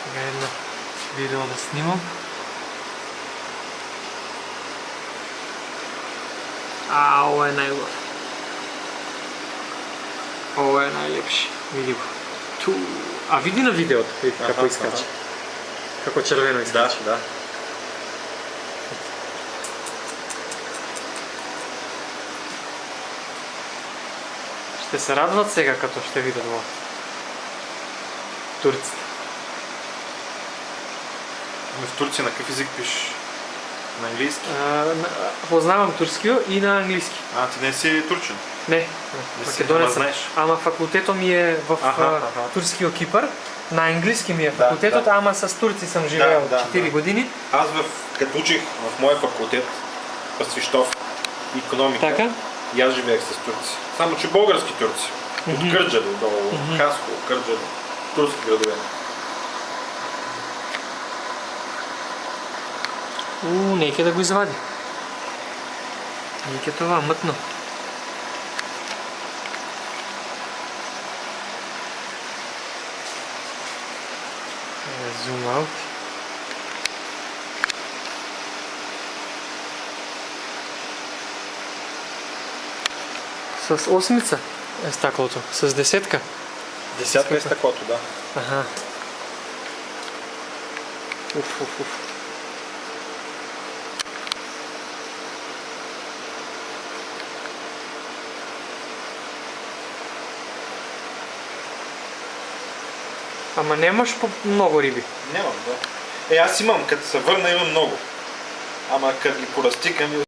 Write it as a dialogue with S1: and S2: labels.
S1: Сега едно видео да снимам. Ovo je najgore. Ovo je najljepši. Vidi го. Tu. A vidi na videото, vidite kako iskače. Kako červeno iskače.
S2: Да.
S1: Ще се радват сега, като ще видят това. Турците.
S2: В Турция на какъв език пишеш? На английски?
S1: Познавам турски и на английски.
S2: Ти не си турчин?
S1: Не, македонец съм. Ама факултетът ми е в турския Кипър. На английски ми е факултетът, ама с турци съм живеел 4 години.
S2: Аз като учих в моя факултет, в Свищов, икономика, и аз живеех с турци. Само че български турци. От Кърджали долу, Хаско, Кърджали, турски градове.
S1: Нека да го извади. Нека това, мътно. Zoom out. С осмица е стъклото, с десетка.
S2: Десятка е стъклото, да.
S1: Ага. Уф. Ама нямаш много риби?
S2: Нямам, да. Аз имам, като се върна имам много. Ама като ги поразтикам